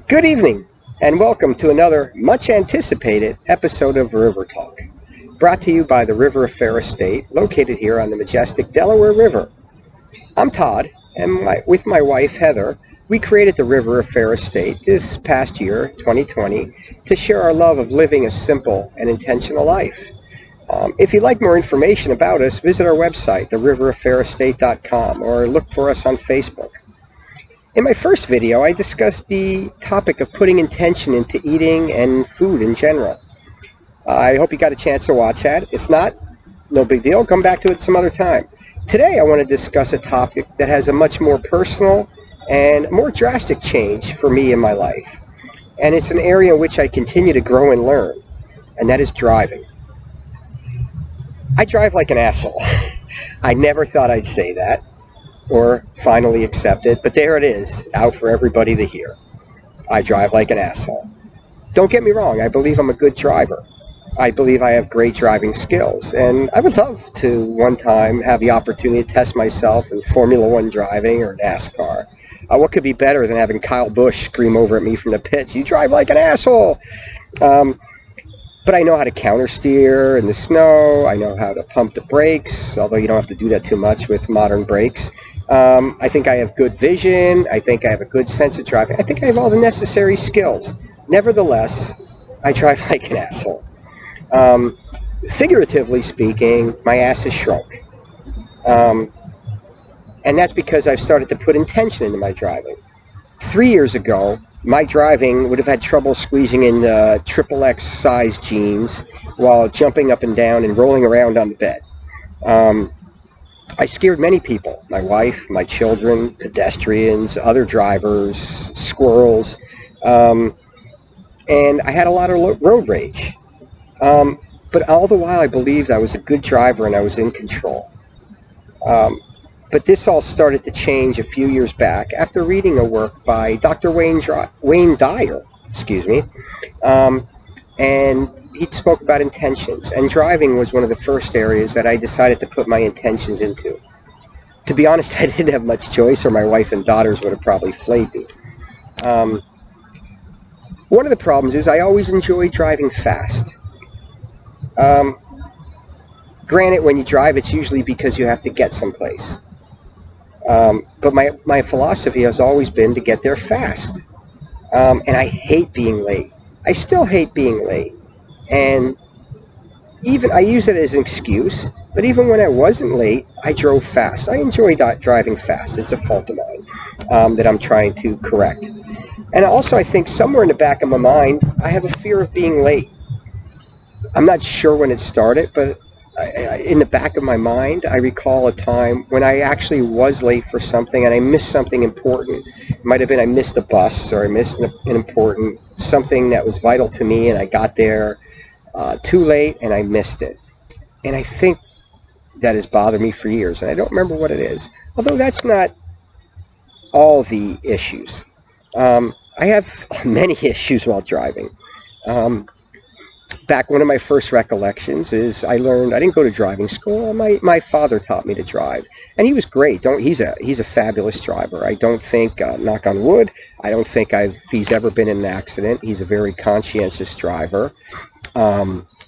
Good evening, and welcome to another much anticipated episode of River Talk, brought to you by the River Affair Estate, located here on the majestic Delaware River. I'm Todd, and with my wife Heather, we created the River Affair Estate this past year, 2020, to share our love of living a simple and intentional life. If you'd like more information about us, visit our website, theriveraffairestate.com, or look for us on Facebook. In my first video, I discussed the topic of putting intention into eating and food in general. I hope you got a chance to watch that. If not, no big deal. Come back to it some other time. Today, I want to discuss a topic that has a much more personal and more drastic change for me in my life. And it's an area in which I continue to grow and learn, and that is driving. I drive like an asshole. I never thought I'd say that or finally accept it, but there it is, out for everybody to hear. I drive like an asshole. Don't get me wrong, I believe I'm a good driver. I believe I have great driving skills, and I would love to one time have the opportunity to test myself in Formula One driving or NASCAR. What could be better than having Kyle Busch scream over at me from the pits, "You drive like an asshole!" But I know how to countersteer in the snow. I know how to pump the brakes, although you don't have to do that too much with modern brakes. I think I have good vision. I think I have a good sense of driving. I think I have all the necessary skills. Nevertheless, I drive like an asshole. Figuratively speaking, my ass is shrunk. And that's because I've started to put intention into my driving. 3 years ago, my driving would have had trouble squeezing in XXX size jeans while jumping up and down and rolling around on the bed. I scared many people, my wife, my children, pedestrians, other drivers, squirrels, and I had a lot of road rage. But all the while I believed I was a good driver and I was in control. But this all started to change a few years back after reading a work by Dr. Wayne Dyer, and he spoke about intentions, and driving was one of the first areas that I decided to put my intentions into. To be honest, I didn't have much choice, or my wife and daughters would have probably flayed me. One of the problems is I always enjoy driving fast. Granted, when you drive, it's usually because you have to get someplace. But my philosophy has always been to get there fast. And I hate being late. I still hate being late. And even I use it as an excuse, but even when I wasn't late, I drove fast. I enjoy driving fast. It's a fault of mine that I'm trying to correct. And also, I think somewhere in the back of my mind, I have a fear of being late. I'm not sure when it started, but in the back of my mind, I recall a time when I actually was late for something and I missed something important. It might have been I missed a bus, or I missed an important something that was vital to me, and I got there too late and I missed it. And I think that has bothered me for years, and I don't remember what it is. Although that's not all the issues. I have many issues while driving. Back, one of my first recollections is I didn't go to driving school. My father taught me to drive, and he was great. He's a fabulous driver. I don't think, knock on wood, I don't think he's ever been in an accident. He's a very conscientious driver,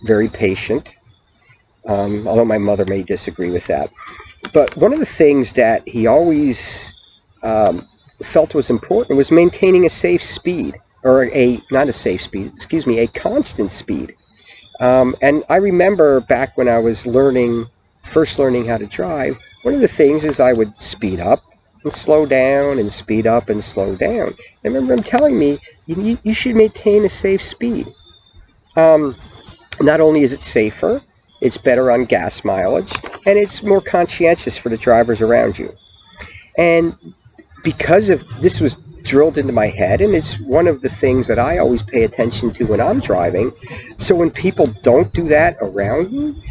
very patient, although my mother may disagree with that. But one of the things that he always felt was important was maintaining a safe speed, or a constant speed. And I remember back when I was first learning how to drive, one of the things is I would speed up and slow down and speed up and slow down. I remember him telling me, you should maintain a safe speed. Not only is it safer, it's better on gas mileage, and it's more conscientious for the drivers around you. And because of this was drilled into my head, and it's one of the things that I always pay attention to when I'm driving. So when people don't do that around me,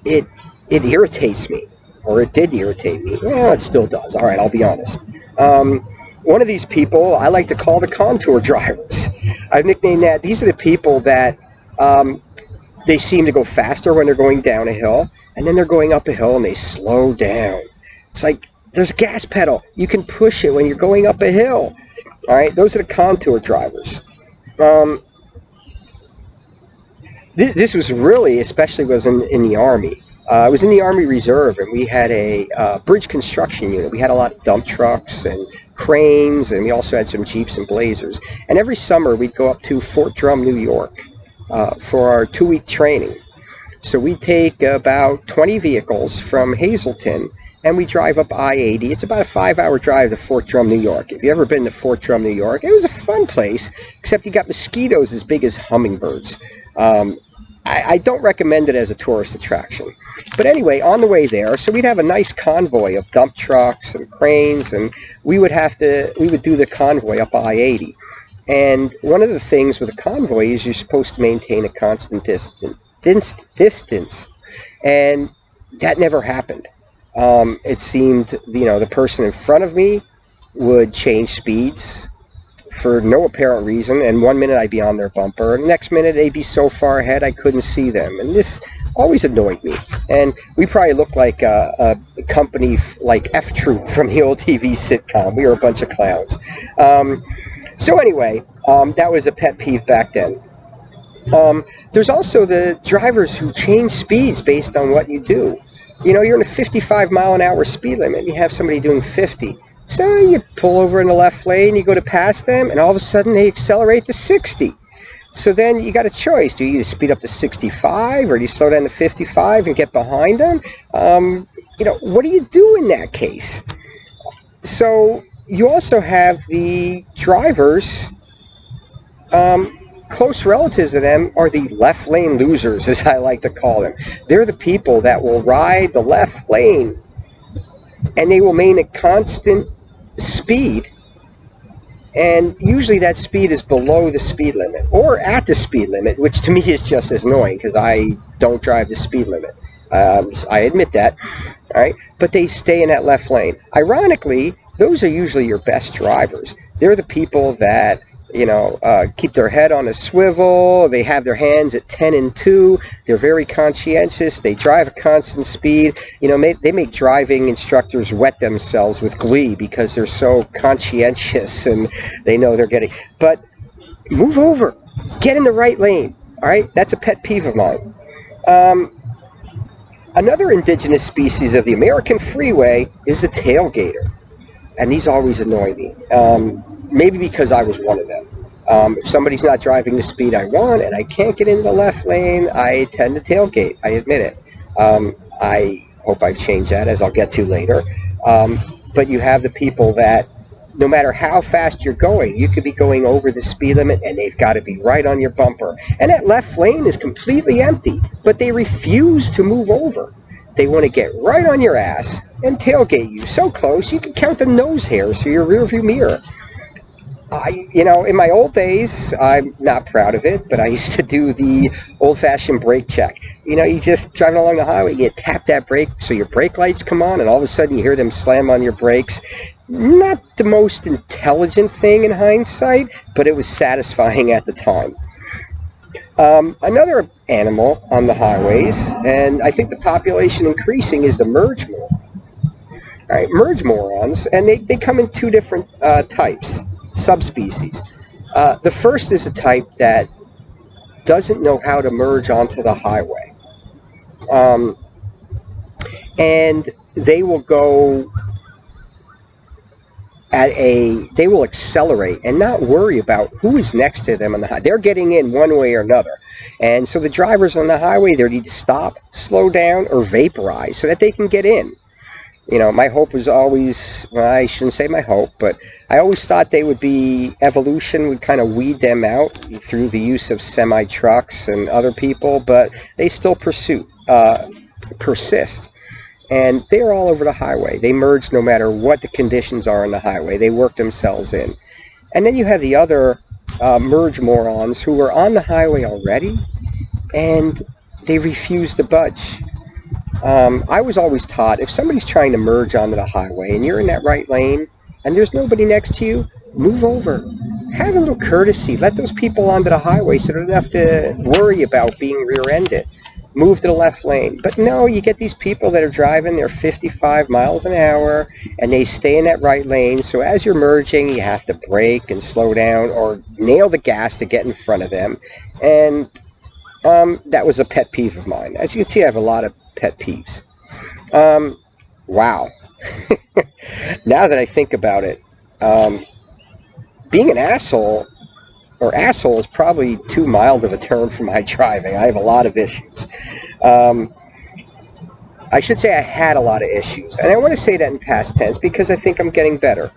it irritates me, or it did irritate me. Well, it still does. All right, I'll be honest. One of these people I like to call the contour drivers. I've nicknamed that. These are the people that they seem to go faster when they're going down a hill, and then they're going up a hill and they slow down. It's like there's a gas pedal. You can push it when you're going up a hill. All right, those are the contour drivers. Um, this was really, especially was in the Army. I was in the Army Reserve, and we had a bridge construction unit. We had a lot of dump trucks and cranes, and we also had some Jeeps and Blazers. And every summer, we'd go up to Fort Drum, New York, for our 2-week training. So we take about 20 vehicles from Hazleton, and we drive up I-80. It's about a 5-hour drive to Fort Drum, New York. If you've ever been to Fort Drum, New York, it was a fun place, except you got mosquitoes as big as hummingbirds. I don't recommend it as a tourist attraction. But anyway, on the way there, so we'd have a nice convoy of dump trucks and cranes, and we would do the convoy up I-80. And one of the things with a convoy is you're supposed to maintain a constant distance, and that never happened. It seemed, the person in front of me would change speeds for no apparent reason, and one minute I'd be on their bumper, and the next minute they'd be so far ahead I couldn't see them, and this always annoyed me. And we probably looked like a company like F Troop from the old TV sitcom. We were a bunch of clowns. So anyway, that was a pet peeve back then. There's also the drivers who change speeds based on what you do. You're in a 55 mile an hour speed limit, and you have somebody doing 50. So you pull over in the left lane, you go to pass them, and all of a sudden they accelerate to 60. So then you got a choice. Do you either speed up to 65, or do you slow down to 55 and get behind them? What do you do in that case? So you also have the drivers, close relatives of them are the left lane losers, as I like to call them. They're the people that will ride the left lane, and they will maintain a constant speed, and usually that speed is below the speed limit or at the speed limit, which to me is just as annoying because I don't drive the speed limit. I admit that. All right, but they stay in that left lane. Ironically, those are usually your best drivers. They're the people that keep their head on a swivel. They have their hands at 10 and 2. They're very conscientious. They drive a constant speed. They make driving instructors wet themselves with glee because they're so conscientious and they know they're getting. But move over. Get in the right lane. All right? That's a pet peeve of mine. Another indigenous species of the American freeway is the tailgater. And these always annoy me. Maybe because I was one of them. If somebody's not driving the speed I want and I can't get into the left lane, I tend to tailgate. I admit it. I hope I've changed that, as I'll get to later. But you have the people that, no matter how fast you're going, you could be going over the speed limit and they've got to be right on your bumper. And that left lane is completely empty, but they refuse to move over. They want to get right on your ass and tailgate you so close you can count the nose hairs through your rearview mirror. In my old days, I'm not proud of it, but I used to do the old-fashioned brake check. You just driving along the highway, you tap that brake so your brake lights come on, and all of a sudden you hear them slam on your brakes. Not the most intelligent thing in hindsight, but it was satisfying at the time. Another animal on the highways, and I think the population increasing, is the merge moron. All right, merge morons, and they come in two different types. Subspecies. The first is a type that doesn't know how to merge onto the highway. And they will go they will accelerate and not worry about who is next to them on the highway. They're getting in one way or another. And so the drivers on the highway, they need to stop, slow down, or vaporize so that they can get in. My hope was always, well, I shouldn't say my hope, but I always thought evolution would kind of weed them out through the use of semi-trucks and other people, but they still persist. And they're all over the highway. They merge no matter what the conditions are on the highway. They work themselves in. And then you have the other merge morons who are on the highway already, and they refuse to budge. I was always taught, if somebody's trying to merge onto the highway and you're in that right lane and there's nobody next to you, move over. Have a little courtesy. Let those people onto the highway so they don't have to worry about being rear-ended. move to the left lane. But no, you get these people that are driving, they're 55 miles an hour, and they stay in that right lane. So as you're merging, you have to brake and slow down or nail the gas to get in front of them. And that was a pet peeve of mine. As you can see, I have a lot of pet peeves. Wow. Now that I think about it, being an asshole, or asshole, is probably too mild of a term for my driving. I have a lot of issues. I should say I had a lot of issues. And I want to say that in past tense because I think I'm getting better.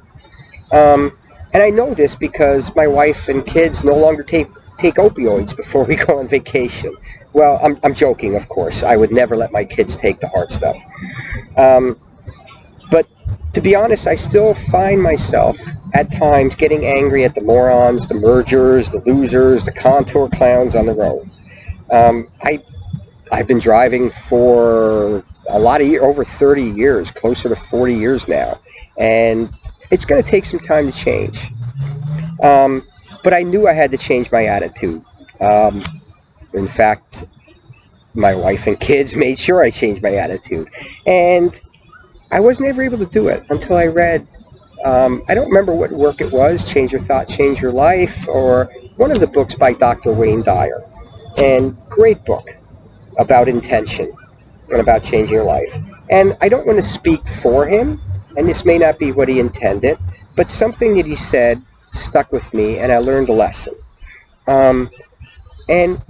And I know this because my wife and kids no longer take opioids before we go on vacation. Well, I'm joking, of course. I would never let my kids take the hard stuff. But to be honest, I still find myself at times getting angry at the morons, the mergers, the losers, the contour clowns on the road. I've been driving for a lot of years, over 30 years, closer to 40 years now, and it's going to take some time to change. But I knew I had to change my attitude. In fact, my wife and kids made sure I changed my attitude, and I wasn't ever able to do it until I read, I don't remember what work it was, Change Your Thought, Change Your Life, or one of the books by Dr. Wayne Dyer. And great book about intention and about changing your life. And I don't want to speak for him, and this may not be what he intended, but something that he said stuck with me, and I learned a lesson. And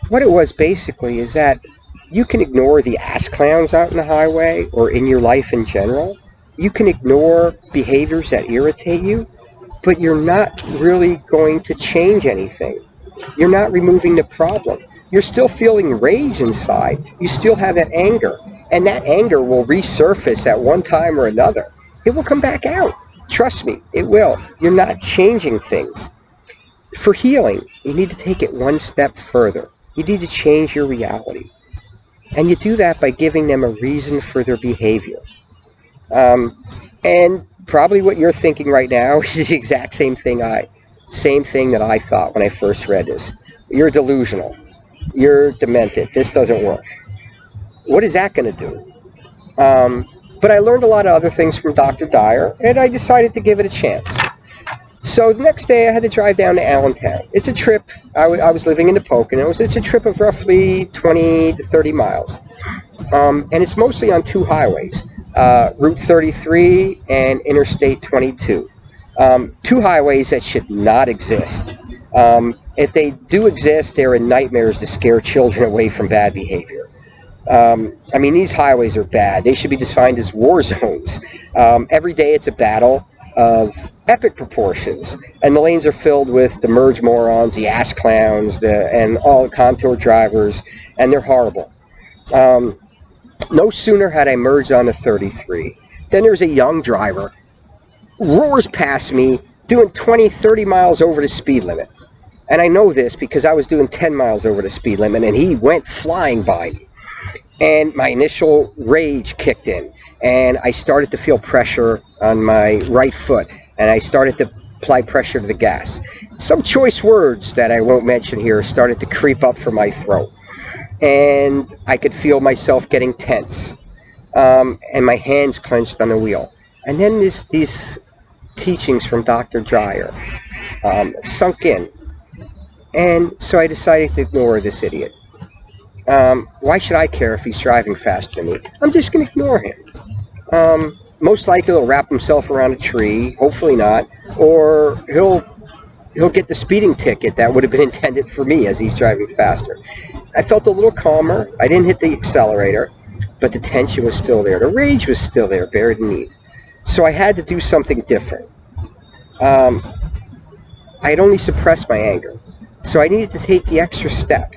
what it was basically is that you can ignore the ass clowns out in the highway or in your life in general. You can ignore behaviors that irritate you, but you're not really going to change anything. You're not removing the problem. You're still feeling rage inside. You still have that anger, and that anger will resurface at one time or another. It will come back out. Trust me, it will. You're not changing things. For healing, you need to take it one step further. You need to change your reality. And you do that by giving them a reason for their behavior. And probably what you're thinking right now is the exact same thing that I thought when I first read this. You're delusional. You're demented. This doesn't work. What is that going to do? But I learned a lot of other things from Dr. Dyer, and I decided to give it a chance. So the next day I had to drive down to Allentown. It's a trip. I was living in the Poconos. It's a trip of roughly 20 to 30 miles. And it's mostly on two highways, Route 33 and Interstate 22. Two highways that should not exist. If they do exist, they're in nightmares to scare children away from bad behavior. I mean, these highways are bad. They should be defined as war zones. Every day it's a battle of epic proportions, and the lanes are filled with the merge morons, the ass clowns, and all the contour drivers, and they're horrible. No sooner had I merged onto 33 than there's a young driver roars past me doing 20, 30 miles over the speed limit. And I know this because I was doing 10 miles over the speed limit, and he went flying by me. And my initial rage kicked in, and I started to feel pressure on my right foot, and I started to apply pressure to the gas. Some choice words that I won't mention here started to creep up from my throat, and I could feel myself getting tense, and my hands clenched on the wheel. And then these teachings from Dr. Dyer sunk in, and so I decided to ignore this idiot. Why should I care if he's driving faster than me? I'm just going to ignore him. Most likely he'll wrap himself around a tree, hopefully not, or he'll get the speeding ticket that would have been intended for me as he's driving faster. I felt a little calmer. I didn't hit the accelerator, but the tension was still there. The rage was still there, buried beneath. So I had to do something different. I had only suppressed my anger, so I needed to take the extra step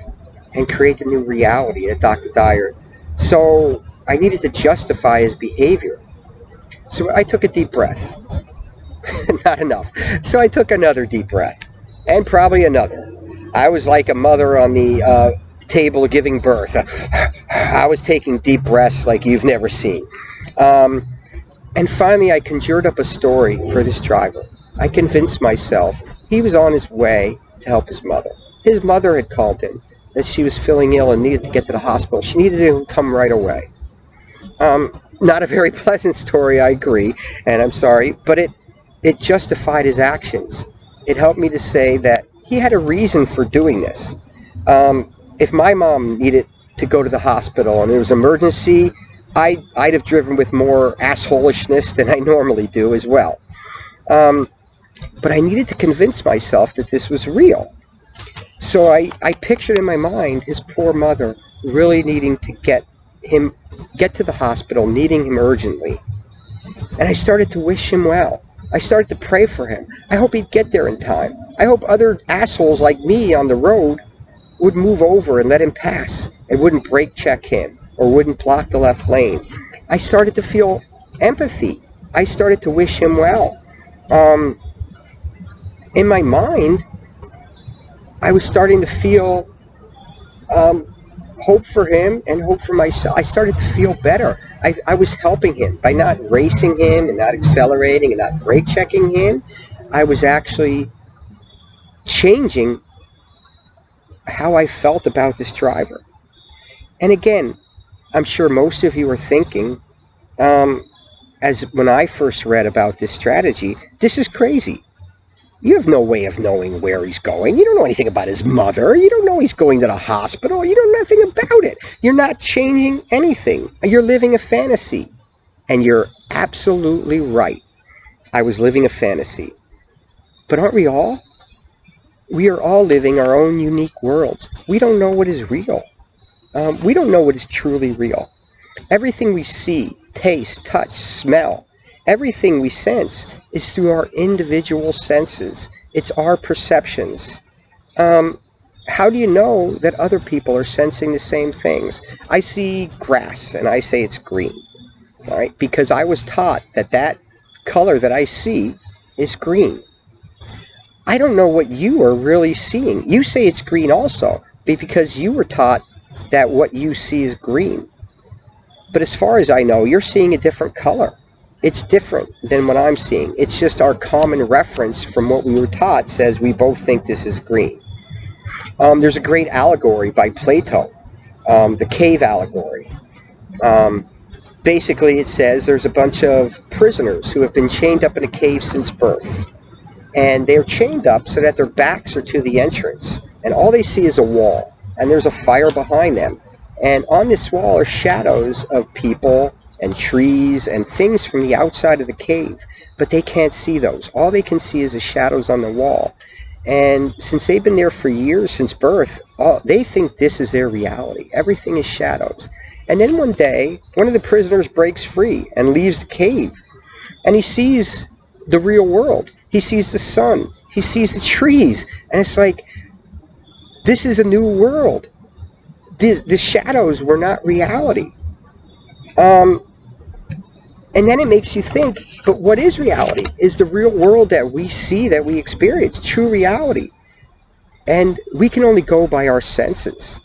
and create the new reality that Dr. Dyer. So I needed to justify his behavior. So I took a deep breath. Not enough. So I took another deep breath, and probably another. I was like a mother on the table giving birth. I was taking deep breaths like you've never seen. And finally I conjured up a story for this driver. I convinced myself he was on his way to help his mother. His mother had called him that she was feeling ill and needed to get to the hospital. She needed to come right away. Not a very pleasant story, I agree, and I'm sorry, but it justified his actions. It helped me to say that he had a reason for doing this. If my mom needed to go to the hospital and it was an emergency, I'd have driven with more assholishness than I normally do as well. But I needed to convince myself that this was real. So I pictured in my mind his poor mother really needing to get to the hospital, needing him urgently. And I started to wish him well. I started to pray for him. I hope he'd get there in time. I hope other assholes like me on the road would move over and let him pass and wouldn't brake check him or wouldn't block the left lane. I started to feel empathy. I started to wish him well. In my mind, I was starting to feel hope for him and hope for myself. I started to feel better. I was helping him by not racing him and not accelerating and not brake checking him. I was actually changing how I felt about this driver. And again, I'm sure most of you are thinking, as when I first read about this strategy, this is crazy. You have no way of knowing where he's going. You don't know anything about his mother. You don't know he's going to the hospital. You know nothing about it. You're not changing anything. You're living a fantasy. And you're absolutely right. I was living a fantasy. But aren't we all? We are all living our own unique worlds. We don't know what is real. We don't know what is truly real. Everything we see, taste, touch, smell, everything we sense is through our individual senses. It's our perceptions. How do you know that other people are sensing the same things? I see grass and I say it's green, all right? Because I was taught that that color that I see is green. I don't know what you are really seeing. You say it's green also, because you were taught that what you see is green. But as far as I know, you're seeing a different color. It's different than what I'm seeing. It's just our common reference from what we were taught says we both think this is green. There's a great allegory by Plato, the cave allegory. Basically, it says there's a bunch of prisoners who have been chained up in a cave since birth. And they're chained up so that their backs are to the entrance. And all they see is a wall. And there's a fire behind them. And on this wall are shadows of people and trees and things from the outside of the cave. But they can't see those. All they can see is the shadows on the wall. And since they've been there for years, since birth, they think this is their reality. Everything is shadows. And then one day, one of the prisoners breaks free and leaves the cave. And he sees the real world. He sees the sun. He sees the trees. And it's like, this is a new world. The shadows were not reality. And then it makes you think, but what is reality? Is the real world that we see, that we experience, true reality? And we can only go by our senses.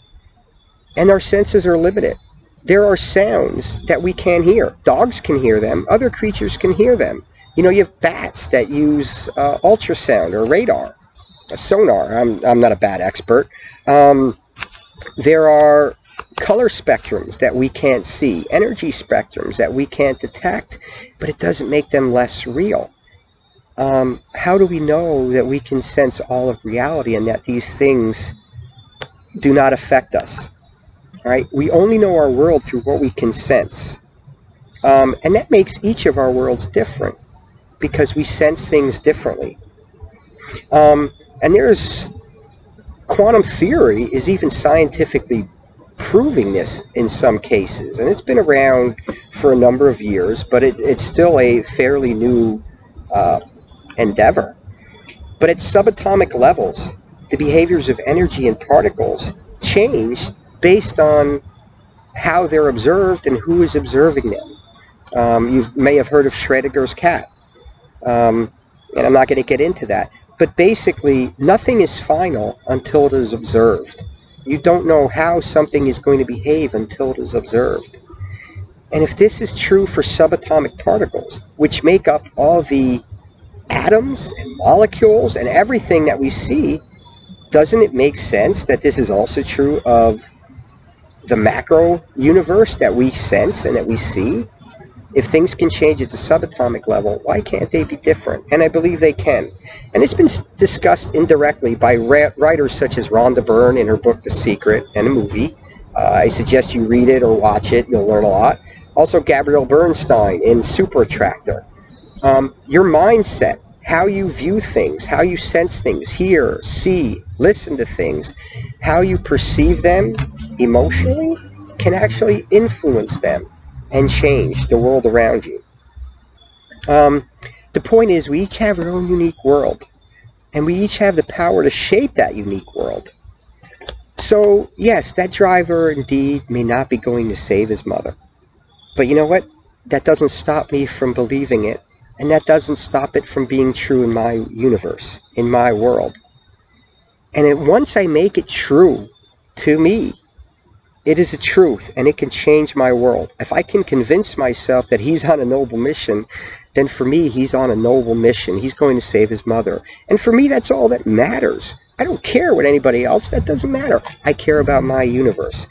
And our senses are limited. There are sounds that we can't hear. Dogs can hear them. Other creatures can hear them. You know, you have bats that use ultrasound or radar, sonar. I'm not a bat expert. There are color spectrums that we can't see, energy spectrums that we can't detect, but it doesn't make them less real. How do we know that we can sense all of reality and that these things do not affect us? Right? We only know our world through what we can sense. And that makes each of our worlds different because we sense things differently. And there's quantum theory is even scientifically proving this in some cases. And it's been around for a number of years, but it's still a fairly new endeavor. But at subatomic levels, the behaviors of energy and particles change based on how they're observed and who is observing them. You may have heard of Schrödinger's cat, and I'm not going to get into that. But basically, nothing is final until it is observed. You don't know how something is going to behave until it is observed. And if this is true for subatomic particles, which make up all the atoms and molecules and everything that we see, doesn't it make sense that this is also true of the macro universe that we sense and that we see? If things can change at the subatomic level, why can't they be different? And I believe they can. And it's been discussed indirectly by writers such as Rhonda Byrne in her book The Secret, and a movie. I suggest you read it or watch it. You'll learn a lot. Also, Gabrielle Bernstein in Super Attractor. Your mindset, how you view things, how you sense things, hear, see, listen to things, how you perceive them emotionally can actually influence them and change the world around you. The point is, we each have our own unique world, and we each have the power to shape that unique world. So, yes, that driver indeed may not be going to save his mother. But you know what? That doesn't stop me from believing it, and that doesn't stop it from being true in my universe, in my world. And once I make it true to me, it is a truth, and it can change my world. If I can convince myself that he's on a noble mission, then for me, he's on a noble mission. He's going to save his mother. And for me, that's all that matters. I don't care what anybody else, that doesn't matter. I care about my universe.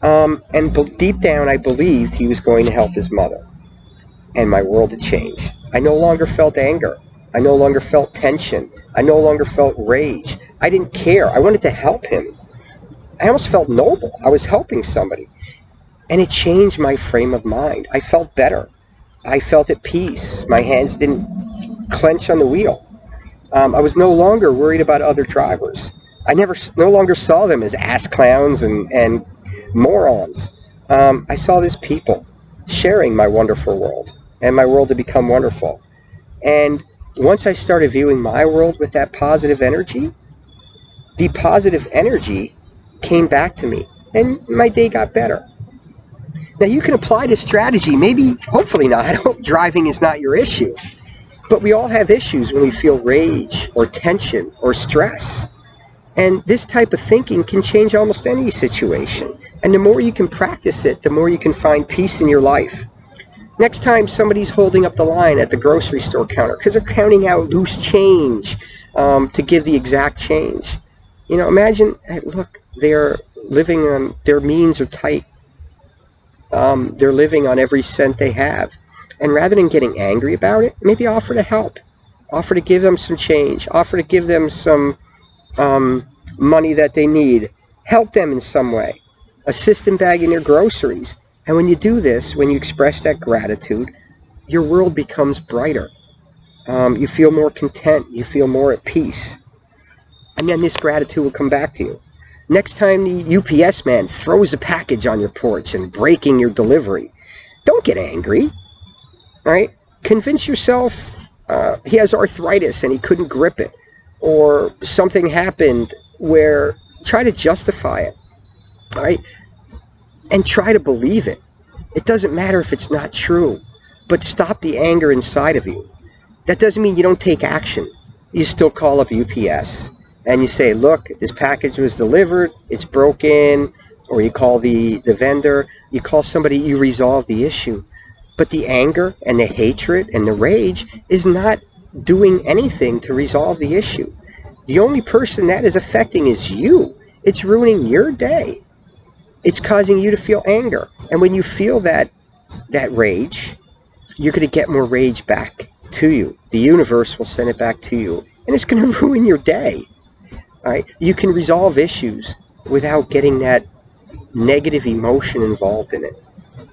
And deep down, I believed he was going to help his mother. And my world had changed. I no longer felt anger. I no longer felt tension. I no longer felt rage. I didn't care. I wanted to help him. I almost felt noble. I was helping somebody. And it changed my frame of mind. I felt better. I felt at peace. My hands didn't clench on the wheel. I was no longer worried about other drivers. I no longer saw them as ass clowns and morons. I saw these people sharing my wonderful world, and my world had become wonderful. And once I started viewing my world with that positive energy, the positive energy came back to me, and my day got better. Now, you can apply this strategy, maybe, hopefully not. I hope driving is not your issue. But we all have issues when we feel rage or tension or stress. And this type of thinking can change almost any situation. And the more you can practice it, the more you can find peace in your life. Next time somebody's holding up the line at the grocery store counter because they're counting out loose change to give the exact change. You know, imagine, look, they're living on, their means are tight. They're living on every cent they have. And rather than getting angry about it, maybe offer to help. Offer to give them some change. Offer to give them some money that they need. Help them in some way. Assist in bagging their groceries. And when you do this, when you express that gratitude, your world becomes brighter. You feel more content. You feel more at peace. And then this gratitude will come back to you. Next time the UPS man throws a package on your porch and breaking your delivery, don't get angry. Right? Convince yourself he has arthritis and he couldn't grip it. Or something happened where, try to justify it. Right? And try to believe it. It doesn't matter if it's not true. But stop the anger inside of you. That doesn't mean you don't take action. You still call up UPS. And you say, look, this package was delivered, it's broken, or you call the vendor, you call somebody, you resolve the issue. But the anger and the hatred and the rage is not doing anything to resolve the issue. The only person that is affecting is you. It's ruining your day. It's causing you to feel anger. And when you feel that rage, you're going to get more rage back to you. The universe will send it back to you. And it's going to ruin your day. All right? You can resolve issues without getting that negative emotion involved in it.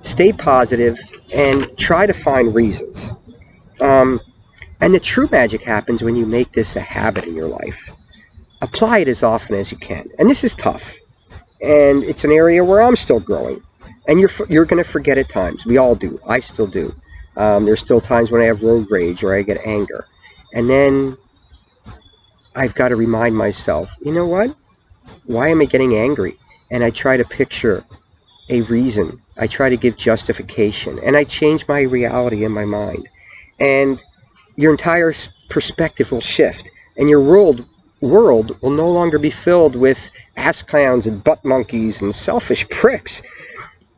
Stay positive and try to find reasons. And the true magic happens when you make this a habit in your life. Apply it as often as you can. And this is tough. And it's an area where I'm still growing. And you're going to forget at times. We all do. I still do. There's still times when I have road rage or I get anger. And then I've got to remind myself, you know what? Why am I getting angry? And I try to picture a reason. I try to give justification. And I change my reality in my mind. And your entire perspective will shift. And your world will no longer be filled with ass clowns and butt monkeys and selfish pricks.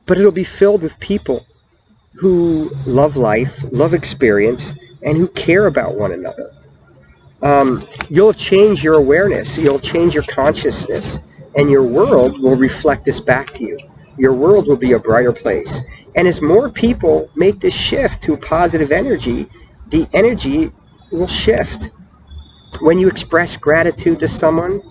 But it'll be filled with people who love life, love experience, and who care about one another. You'll change your awareness, you'll change your consciousness, and your world will reflect this back to you. Your world will be a brighter place. And as more people make this shift to positive energy, the energy will shift. When you express gratitude to someone,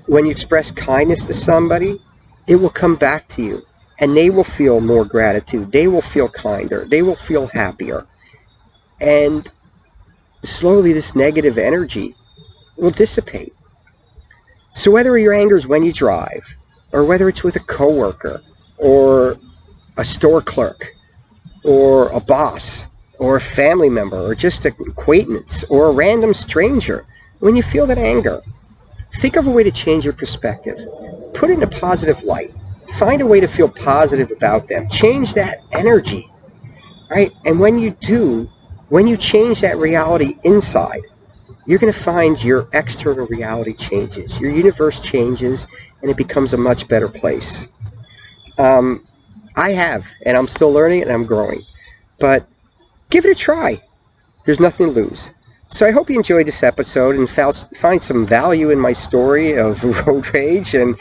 when you express kindness to somebody, it will come back to you. And they will feel more gratitude. They will feel kinder. They will feel happier. And slowly this negative energy will dissipate. So whether your anger is when you drive, or whether it's with a coworker, or a store clerk, or a boss, or a family member, or just an acquaintance, or a random stranger, when you feel that anger, think of a way to change your perspective. Put it in a positive light. Find a way to feel positive about them. Change that energy, right? And when you do, when you change that reality inside, you're going to find your external reality changes. Your universe changes, and it becomes a much better place. I have, and I'm still learning and I'm growing. But give it a try. There's nothing to lose. So I hope you enjoyed this episode and find some value in my story of road rage. And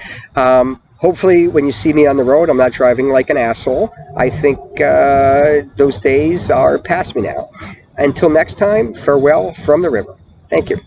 hopefully when you see me on the road, I'm not driving like an asshole. I think those days are past me now. Until next time, farewell from the river. Thank you.